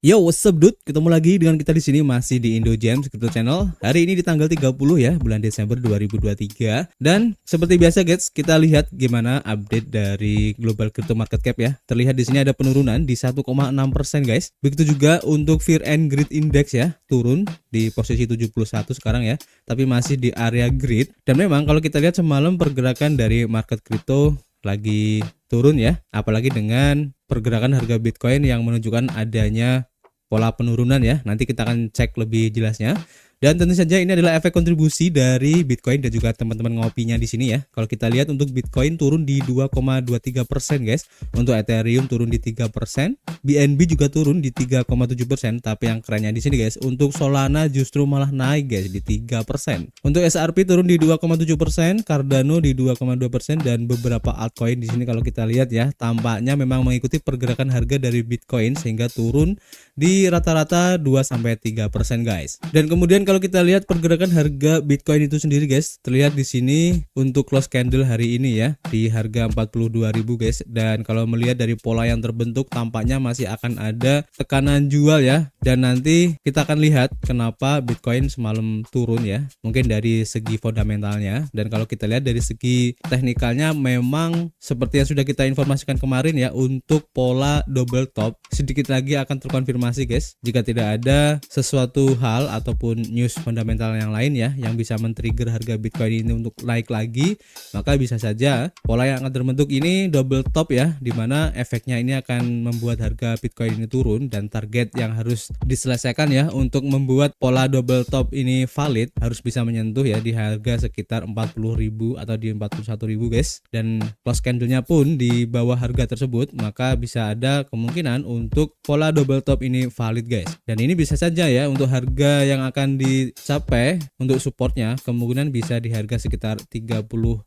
Yo, what's up dude? Ketemu lagi dengan kita di sini masih di Indo Gems Crypto Channel. Hari ini di tanggal 30 ya, bulan Desember 2023. Dan seperti biasa guys, kita lihat gimana update dari global crypto market cap ya. Terlihat di sini ada penurunan di 1,6% guys. Begitu juga untuk Fear and Greed Index ya, turun di posisi 71 sekarang ya, tapi masih di area greed. Dan memang kalau kita lihat semalam pergerakan dari market crypto lagi turun ya, apalagi dengan pergerakan harga Bitcoin yang menunjukkan adanya pola penurunan ya. Nanti kita akan cek lebih jelasnya. Dan tentu saja ini adalah efek kontribusi dari Bitcoin dan juga teman-teman ngopinya di sini ya. Kalau kita lihat untuk Bitcoin turun di 2,23% guys. Untuk Ethereum turun di 3%, BNB juga turun di 3,7%. Tapi yang kerennya di sini guys, untuk Solana justru malah naik guys di 3%. Untuk XRP turun di 2,7%, Cardano di 2,2% dan beberapa altcoin di sini kalau kita lihat ya, tampaknya memang mengikuti pergerakan harga dari Bitcoin sehingga turun di rata-rata 2-3% guys. Dan kemudian kalau kita lihat pergerakan harga Bitcoin itu sendiri guys, terlihat di sini untuk close candle hari ini ya di harga 42.000 guys. Dan kalau melihat dari pola yang terbentuk tampaknya masih akan ada tekanan jual ya. Dan nanti kita akan lihat kenapa Bitcoin semalam turun ya. Mungkin dari segi fundamentalnya, dan kalau kita lihat dari segi teknikalnya memang seperti yang sudah kita informasikan kemarin ya, untuk pola double top sedikit lagi akan terkonfirmasi guys. Jika tidak ada sesuatu hal ataupun news fundamental yang lain ya yang bisa men-trigger harga Bitcoin ini untuk naik lagi, maka bisa saja pola yang akan terbentuk ini double top ya, dimana efeknya ini akan membuat harga Bitcoin ini turun. Dan target yang harus diselesaikan ya untuk membuat pola double top ini valid harus bisa menyentuh ya di harga sekitar 40.000 atau di 41.000 guys. Dan close candle-nya pun di bawah harga tersebut, maka bisa ada kemungkinan untuk pola double top ini valid guys. Dan ini bisa saja ya untuk harga yang akan dicapai untuk supportnya kemungkinan bisa di harga sekitar 38.000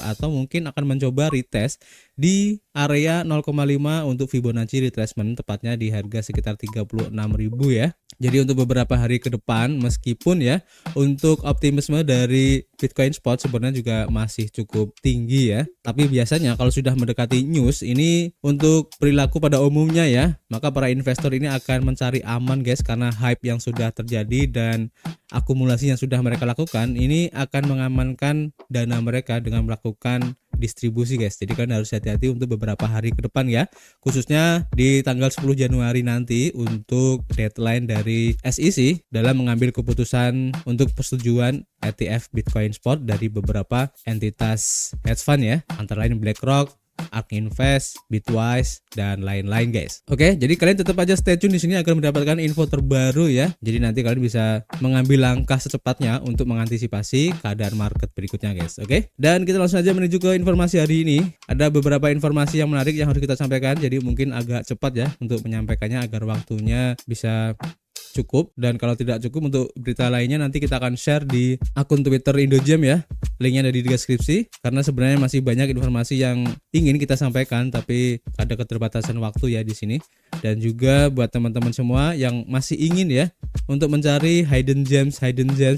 atau mungkin akan mencoba retest di area 0,5 untuk Fibonacci retracement, tepatnya di harga sekitar 36.000 ya. Jadi untuk beberapa hari ke depan, meskipun ya untuk optimisme dari Bitcoin spot sebenarnya juga masih cukup tinggi ya, tapi biasanya kalau sudah mendekati news ini untuk perilaku pada umumnya ya, maka para investor ini akan mencari aman guys, karena hype yang sudah terjadi dan akumulasi yang sudah mereka lakukan ini akan mengamankan dana mereka dengan melakukan distribusi guys. Jadi kalian harus hati-hati untuk beberapa hari ke depan ya, khususnya di tanggal 10 Januari nanti untuk deadline dari SEC dalam mengambil keputusan untuk persetujuan ETF Bitcoin Spot dari beberapa entitas hedge fund ya, antara lain BlackRock, ARK Invest, Bitwise dan lain-lain guys. Oke, jadi kalian tetap aja stay tune di sini agar mendapatkan info terbaru ya. Jadi nanti kalian bisa mengambil langkah secepatnya untuk mengantisipasi keadaan market berikutnya guys. Oke. Dan kita langsung aja menuju ke informasi hari ini. Ada beberapa informasi yang menarik yang harus kita sampaikan. Jadi mungkin agak cepat ya untuk menyampaikannya agar waktunya bisa cukup. Dan kalau tidak cukup untuk berita lainnya nanti kita akan share di akun Twitter IndoGem ya. Linknya ada di deskripsi, karena sebenarnya masih banyak informasi yang ingin kita sampaikan tapi ada keterbatasan waktu ya di sini. Dan juga buat teman-teman semua yang masih ingin ya untuk mencari hidden gems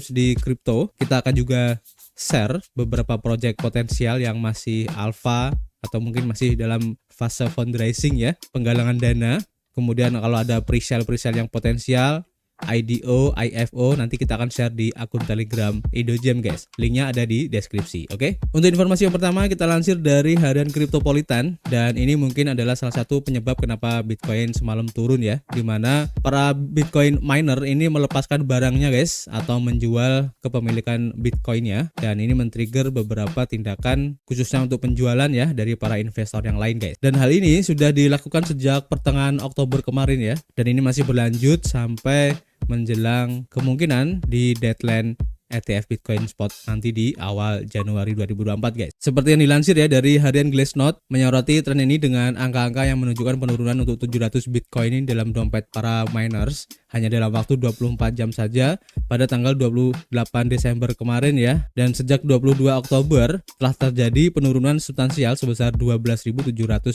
di crypto, kita akan juga share beberapa project potensial yang masih alpha atau mungkin masih dalam fase fundraising ya, penggalangan dana. Kemudian kalau ada pre-sale yang potensial, IDO, IFO, nanti kita akan share di akun Telegram IndoGem guys. Linknya ada di deskripsi. Oke. Untuk informasi yang pertama kita lansir dari harian Cryptopolitan, dan ini mungkin adalah salah satu penyebab kenapa Bitcoin semalam turun ya, dimana para Bitcoin miner ini melepaskan barangnya guys atau menjual kepemilikan Bitcoinnya, dan ini men-trigger beberapa tindakan khususnya untuk penjualan ya dari para investor yang lain guys. Dan hal ini sudah dilakukan sejak pertengahan Oktober kemarin ya, dan ini masih berlanjut sampai menjelang kemungkinan di deadline ETF Bitcoin Spot nanti di awal Januari 2024 guys. Seperti yang dilansir ya dari harian Glassnode, menyoroti tren ini dengan angka-angka yang menunjukkan penurunan untuk 700 Bitcoin ini dalam dompet para miners hanya dalam waktu 24 jam saja pada tanggal 28 Desember kemarin ya. Dan sejak 22 Oktober telah terjadi penurunan substansial sebesar 12.700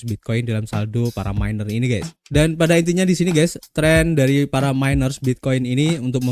Bitcoin dalam saldo para miner ini guys. Dan pada intinya di sini guys, tren dari para miners Bitcoin ini untuk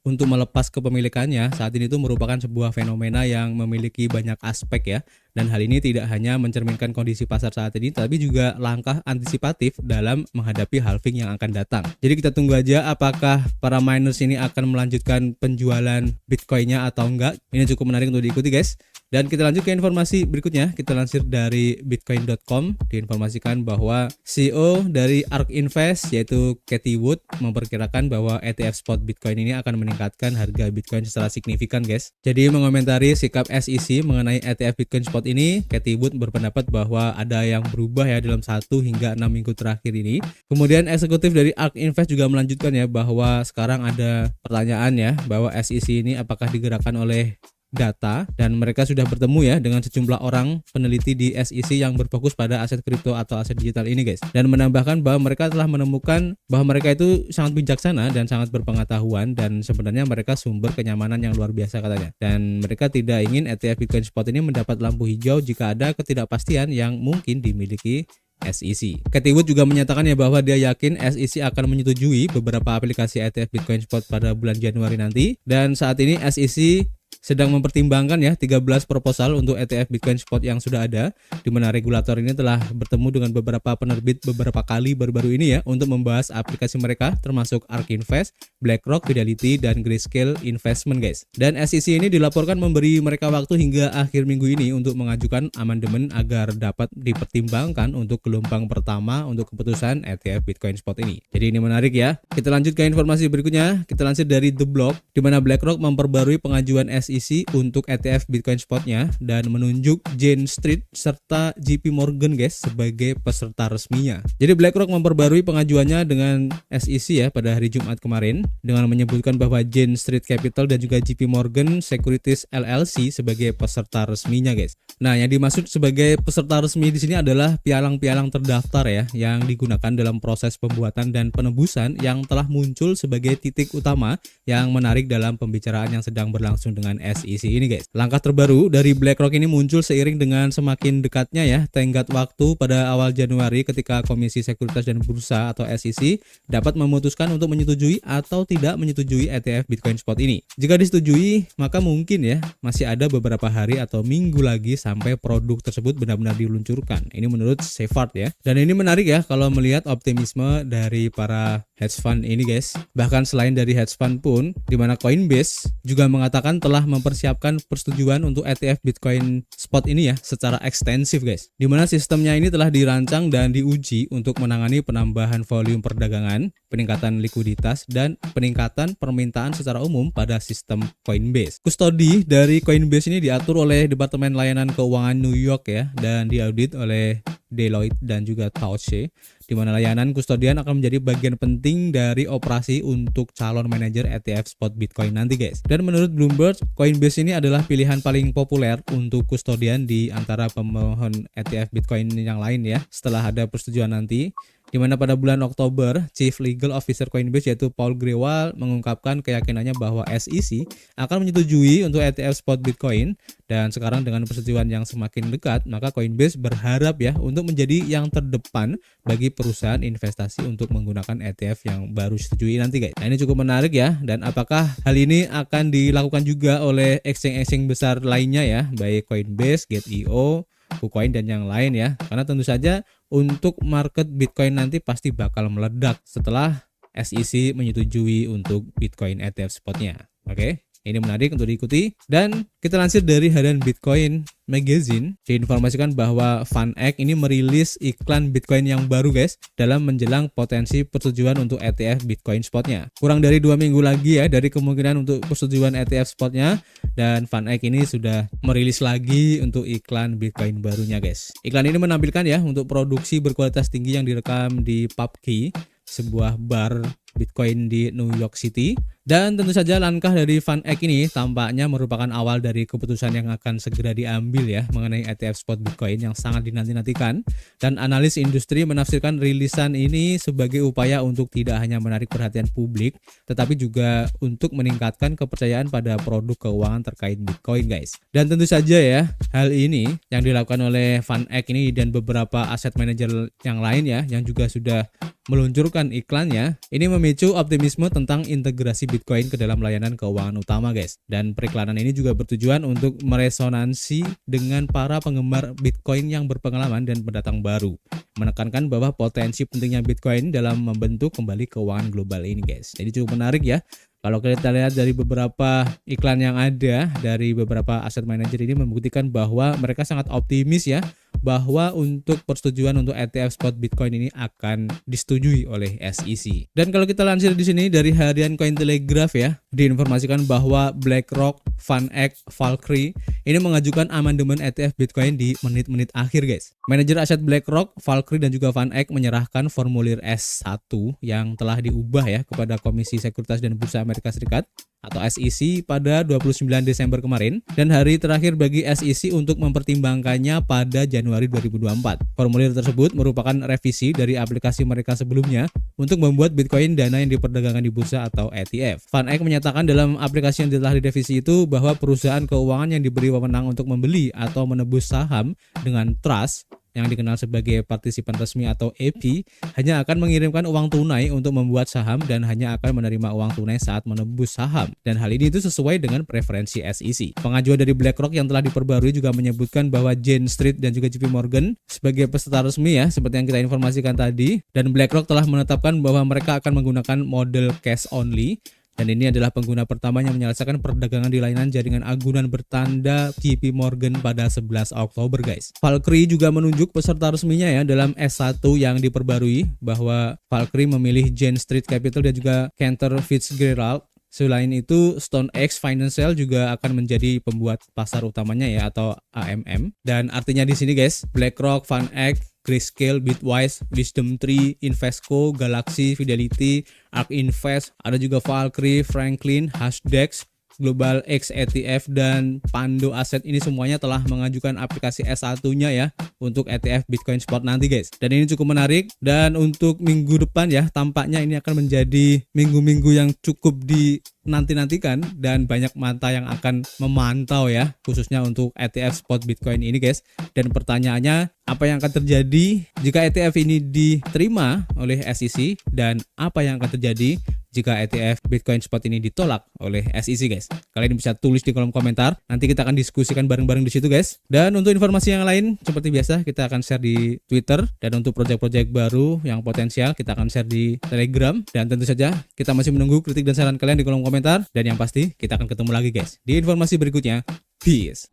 untuk melepas kepemilikannya saat ini itu merupakan sebuah fenomena yang memiliki banyak aspek ya. Dan hal ini tidak hanya mencerminkan kondisi pasar saat ini, tapi juga langkah antisipatif dalam menghadapi halving yang akan datang. Jadi kita tunggu aja apakah para miners ini akan melanjutkan penjualan Bitcoinnya atau enggak. Ini cukup menarik untuk diikuti guys. Dan kita lanjut ke informasi berikutnya. Kita lansir dari bitcoin.com, diinformasikan bahwa CEO dari ARK Invest yaitu Cathie Wood memperkirakan bahwa ETF spot Bitcoin ini akan meningkatkan harga Bitcoin secara signifikan guys. Jadi mengomentari sikap SEC mengenai ETF Bitcoin spot ini, Cathie Wood berpendapat bahwa ada yang berubah ya dalam 1 hingga 6 minggu terakhir ini. Kemudian eksekutif dari ARK Invest juga melanjutkan ya bahwa sekarang ada pertanyaan ya bahwa SEC ini apakah digerakkan oleh data, dan mereka sudah bertemu ya dengan sejumlah orang peneliti di SEC yang berfokus pada aset kripto atau aset digital ini guys, dan menambahkan bahwa mereka telah menemukan bahwa mereka itu sangat bijaksana dan sangat berpengetahuan, dan sebenarnya mereka sumber kenyamanan yang luar biasa katanya, dan mereka tidak ingin ETF Bitcoin Spot ini mendapat lampu hijau jika ada ketidakpastian yang mungkin dimiliki SEC. Cathie Wood juga menyatakan ya bahwa dia yakin SEC akan menyetujui beberapa aplikasi ETF Bitcoin Spot pada bulan Januari nanti, dan saat ini SEC sedang mempertimbangkan ya 13 proposal untuk ETF Bitcoin Spot yang sudah ada, di mana regulator ini telah bertemu dengan beberapa penerbit beberapa kali baru-baru ini ya untuk membahas aplikasi mereka, termasuk ARK Invest, BlackRock, Fidelity, dan Grayscale Investment guys. Dan SEC ini dilaporkan memberi mereka waktu hingga akhir minggu ini untuk mengajukan amandemen agar dapat dipertimbangkan untuk gelombang pertama untuk keputusan ETF Bitcoin Spot ini. Jadi ini menarik ya. Kita lanjut ke informasi berikutnya. Kita lansir dari The Block, di mana BlackRock memperbarui pengajuan SEC untuk ETF Bitcoin Spotnya dan menunjuk Jane Street serta JP Morgan guys sebagai peserta resminya. Jadi BlackRock memperbarui pengajuannya dengan SEC ya pada hari Jumat kemarin dengan menyebutkan bahwa Jane Street Capital dan juga JP Morgan Securities LLC sebagai peserta resminya guys. Nah, yang dimaksud sebagai peserta resmi di sini adalah pialang-pialang terdaftar ya yang digunakan dalam proses pembuatan dan penebusan yang telah muncul sebagai titik utama yang menarik dalam pembicaraan yang sedang berlangsung dengan SEC ini guys. Langkah terbaru dari BlackRock ini muncul seiring dengan semakin dekatnya ya tenggat waktu pada awal Januari ketika Komisi Sekuritas dan Bursa atau SEC dapat memutuskan untuk menyetujui atau tidak menyetujui ETF Bitcoin Spot ini. Jika disetujui, maka mungkin ya masih ada beberapa hari atau minggu lagi sampai produk tersebut benar-benar diluncurkan. Ini menurut Seyfarth ya. Dan ini menarik ya kalau melihat optimisme dari para hedge fund ini guys. Bahkan selain dari hedge fund pun, di mana Coinbase juga mengatakan telah mempersiapkan persetujuan untuk ETF Bitcoin Spot ini ya secara ekstensif guys. Di mana sistemnya ini telah dirancang dan diuji untuk menangani penambahan volume perdagangan, peningkatan likuiditas, dan peningkatan permintaan secara umum pada sistem Coinbase. Kustodi dari Coinbase ini diatur oleh Departemen Layanan Keuangan New York ya, dan diaudit oleh Deloitte dan juga Touche, di mana layanan kustodian akan menjadi bagian penting dari operasi untuk calon manajer ETF spot Bitcoin nanti guys. Dan menurut Bloomberg, Coinbase ini adalah pilihan paling populer untuk kustodian di antara pemohon ETF Bitcoin yang lain ya setelah ada persetujuan nanti. Di mana pada bulan Oktober, Chief Legal Officer Coinbase yaitu Paul Grewal mengungkapkan keyakinannya bahwa SEC akan menyetujui untuk ETF spot Bitcoin, dan sekarang dengan persetujuan yang semakin dekat, maka Coinbase berharap ya untuk menjadi yang terdepan bagi perusahaan investasi untuk menggunakan ETF yang baru disetujui nanti guys. Nah, ini cukup menarik ya, dan apakah hal ini akan dilakukan juga oleh exchange-exchange besar lainnya ya, baik Coinbase, Gate.io, KuCoin, dan yang lain ya, karena tentu saja untuk market Bitcoin nanti pasti bakal meledak setelah SEC menyetujui untuk Bitcoin ETF spotnya. Oke, ini menarik untuk diikuti. Dan kita lansir dari harian Bitcoin Magazine, diinformasikan bahwa VanEck ini merilis iklan Bitcoin yang baru guys dalam menjelang potensi persetujuan untuk ETF Bitcoin spotnya. Kurang dari 2 minggu lagi ya dari kemungkinan untuk persetujuan ETF spotnya, dan VanEck ini sudah merilis lagi untuk iklan Bitcoin barunya guys. Iklan ini menampilkan ya untuk produksi berkualitas tinggi yang direkam di PubKey, sebuah bar Bitcoin di New York City. Dan tentu saja langkah dari VanEck ini tampaknya merupakan awal dari keputusan yang akan segera diambil ya mengenai ETF spot Bitcoin yang sangat dinanti-nantikan. Dan analis industri menafsirkan rilisan ini sebagai upaya untuk tidak hanya menarik perhatian publik, tetapi juga untuk meningkatkan kepercayaan pada produk keuangan terkait Bitcoin guys. Dan tentu saja ya hal ini yang dilakukan oleh VanEck ini dan beberapa aset manager yang lain ya yang juga sudah meluncurkan iklannya, ini memicu optimisme tentang integrasi Bitcoin ke dalam layanan keuangan utama guys. Dan periklanan ini juga bertujuan untuk meresonansi dengan para penggemar Bitcoin yang berpengalaman dan pendatang baru, menekankan bahwa potensi pentingnya Bitcoin dalam membentuk kembali keuangan global ini guys. Jadi cukup menarik ya. Kalau kita lihat dari beberapa iklan yang ada dari beberapa aset manager ini membuktikan bahwa mereka sangat optimis ya, bahwa untuk persetujuan untuk ETF spot Bitcoin ini akan disetujui oleh SEC. Dan kalau kita lansir di sini dari harian Cointelegraph ya, diinformasikan bahwa BlackRock, VanEck, Valkyrie ini mengajukan amandemen ETF Bitcoin di menit-menit akhir guys. Manajer aset BlackRock, Valkyrie dan juga VanEck menyerahkan formulir S1 yang telah diubah ya kepada Komisi Sekuritas dan Bursa Amerika Serikat atau SEC pada 29 Desember kemarin, dan hari terakhir bagi SEC untuk mempertimbangkannya pada Januari 2024. Formulir tersebut merupakan revisi dari aplikasi mereka sebelumnya untuk membuat Bitcoin dana yang diperdagangkan di bursa atau ETF. VanEck menyatakan dalam aplikasi yang telah direvisi itu bahwa perusahaan keuangan yang diberi wewenang untuk membeli atau menebus saham dengan trust yang dikenal sebagai partisipan resmi atau EP hanya akan mengirimkan uang tunai untuk membuat saham dan hanya akan menerima uang tunai saat menebus saham, dan hal ini itu sesuai dengan preferensi SEC. Pengajuan dari BlackRock yang telah diperbarui juga menyebutkan bahwa Jane Street dan juga JP Morgan sebagai peserta resmi ya, seperti yang kita informasikan tadi, dan BlackRock telah menetapkan bahwa mereka akan menggunakan model cash only. Dan ini adalah pengguna pertama yang menyelesaikan perdagangan di layanan jaringan agunan bertanda JP Morgan pada 11 Oktober guys. Valkyrie juga menunjuk peserta resminya ya dalam S1 yang diperbarui, bahwa Valkyrie memilih Jane Street Capital dan juga Cantor Fitzgerald. Selain itu, StoneX Financial juga akan menjadi pembuat pasar utamanya ya, atau AMM. Dan artinya di sini guys, BlackRock, VanEck, Grayscale, Bitwise, WisdomTree, Invesco, Galaxy, Fidelity, ARK Invest, ada juga Valkyrie, Franklin, Hashdex, Global X ETF dan Pando Asset. Ini semuanya telah mengajukan aplikasi S1-nya ya untuk ETF Bitcoin Spot nanti guys. Dan ini cukup menarik, dan untuk minggu depan ya tampaknya ini akan menjadi minggu-minggu yang cukup dinanti-nantikan dan banyak mata yang akan memantau ya, khususnya untuk ETF Spot Bitcoin ini guys. Dan pertanyaannya, apa yang akan terjadi jika ETF ini diterima oleh SEC, dan apa yang akan terjadi jika ETF Bitcoin Spot ini ditolak oleh SEC guys? Kalian bisa tulis di kolom komentar, nanti kita akan diskusikan bareng-bareng di situ guys. Dan untuk informasi yang lain seperti biasa kita akan share di Twitter, dan untuk project-project baru yang potensial kita akan share di Telegram. Dan tentu saja kita masih menunggu kritik dan saran kalian di kolom komentar, dan yang pasti kita akan ketemu lagi guys di informasi berikutnya. Peace.